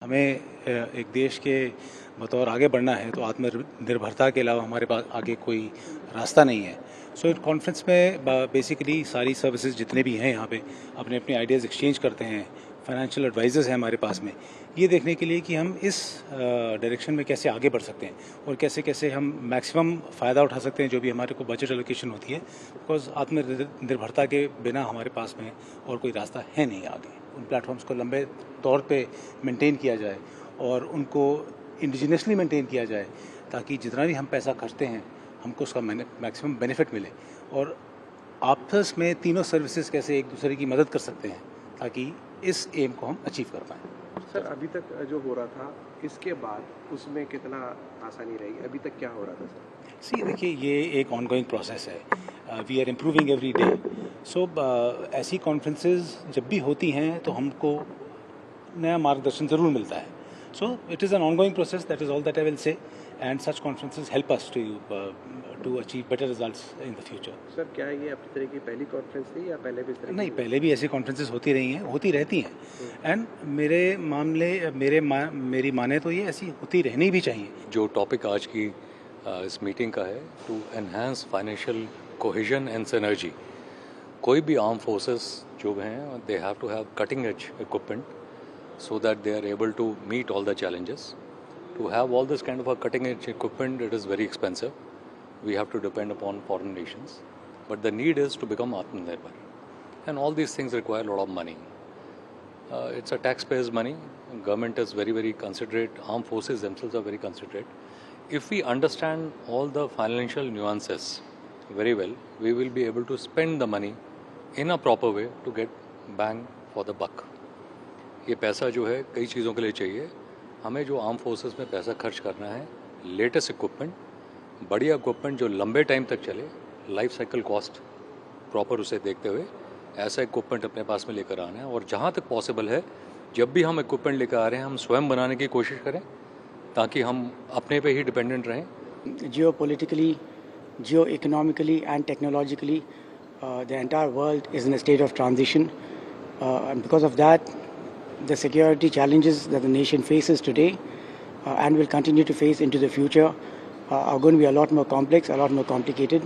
हमें एक देश के बतौर आगे बढ़ना है तो आत्मनिर्भरता के अलावा हमारे पास आगे कोई रास्ता नहीं है। सो इस कॉन्फ्रेंस में बेसिकली सारी सर्विसेज जितने भी हैं यहाँ पे अपने अपने आइडियाज़ एक्सचेंज करते हैं। फाइनेंशियल एडवाइजर्स हैं हमारे पास में, ये देखने के लिए कि हम इस डायरेक्शन में कैसे आगे बढ़ सकते हैं और कैसे कैसे हम मैक्सिमम फ़ायदा उठा सकते हैं जो भी हमारे को बजट एलोकेशन होती है। बिकॉज आत्मनिर्भरता के बिना हमारे पास में और कोई रास्ता है नहीं आगे। उन प्लेटफॉर्म्स को लंबे तौर पे मेंटेन किया जाए और उनको इंडिजिनसली मेंटेन किया जाए ताकि जितना भी हम पैसा खर्चते हैं हमको उसका मैक्सिमम बेनिफिट मिले। और आपस में तीनों सर्विसेज कैसे एक दूसरे की मदद कर सकते हैं ताकि इस एम को हम अचीव कर पाएँ। सर, अभी तक जो हो रहा था इसके बाद उसमें कितना आसानी रहेगी? अभी तक क्या हो रहा था सर? देखिए, ये एक ऑनगोइंग प्रोसेस है। We are improving every day. So ऐसी कॉन्फ्रेंसेज जब भी होती हैं तो हमको नया मार्गदर्शन ज़रूर मिलता है। So it is an ongoing process, that is all that I will say, and such conferences help us to achieve better results in the future. Sir, क्या ये अपनी तरह की पहली कॉन्फ्रेंस थी या पहले भी इस तरह? नहीं, पहले भी ऐसी कॉन्फ्रेंसेज होती रही हैं, होती रहती हैं, एंड मेरी माने तो ये ऐसी होती रहनी भी चाहिए। जो टॉपिक आज की इस मीटिंग का है, to enhance financial cohesion and synergy. कोई भी आर्म फोर्सेस जो हैं, they have to have cutting edge equipment so that they are able to meet all the challenges. To have all this kind of a cutting edge equipment, it is very expensive. We have to depend upon foreign nations. But the need is to become Atmanirbhar. And all these things require a lot of money. It's a taxpayer's money. Government is very, very considerate. Armed forces themselves are very considerate. If we understand all the financial nuances very well, we will be able to spend the money in a proper way to get bang for the buck. ये पैसा जो है कई चीज़ों के लिए चाहिए। हमें जो आर्म फोर्सेस में पैसा खर्च करना है, लेटेस्ट इक्विपमेंट, बढ़िया इक्विपमेंट जो लंबे टाइम तक चले, लाइफ साइकिल कॉस्ट प्रॉपर उसे देखते हुए ऐसा इक्विपमेंट अपने पास में लेकर आना है। और जहाँ तक पॉसिबल है, जब भी हम इक्विपमेंट लेकर आ रहे हैं, हम स्वयं बनाने की कोशिश करें ताकि हम अपने पे ही डिपेंडेंट रहें। Geopolitically, geoeconomically and technologically the entire world is in a state of transition. Because of that, the security challenges that the nation faces today and will continue to face into the future are going to be a lot more complex, a lot more complicated.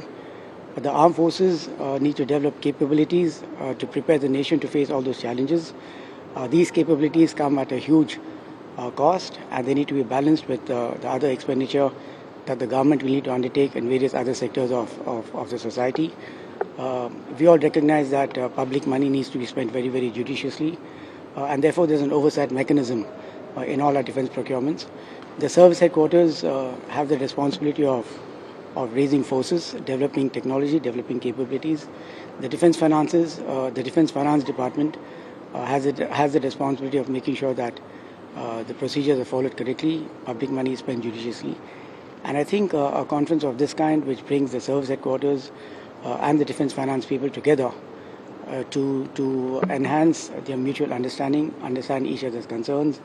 The armed forces need to develop capabilities to prepare the nation to face all those challenges. These capabilities come at a huge cost, and they need to be balanced with the other expenditure that the government will need to undertake in various other sectors of the society. We all recognize that public money needs to be spent very, very judiciously. And therefore there's an oversight mechanism in all our defense procurements. The service headquarters have the responsibility of raising forces, developing technology, developing capabilities. The defense finance department has the responsibility of making sure that the procedures are followed correctly, public money is spent judiciously. And I think a conference of this kind, which brings the service headquarters and the defense finance people together to enhance their mutual understanding, understand each other's concerns,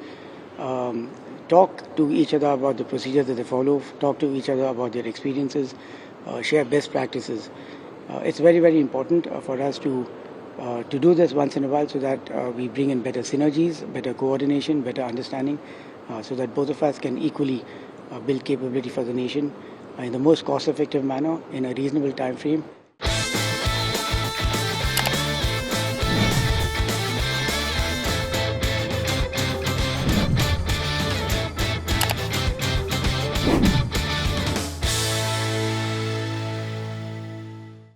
talk to each other about the procedures that they follow, talk to each other about their experiences, share best practices. It's very, very important for us to do this once in a while so that we bring in better synergies, better coordination, better understanding, so that both of us can equally build capability for the nation in the most cost-effective manner in a reasonable time frame.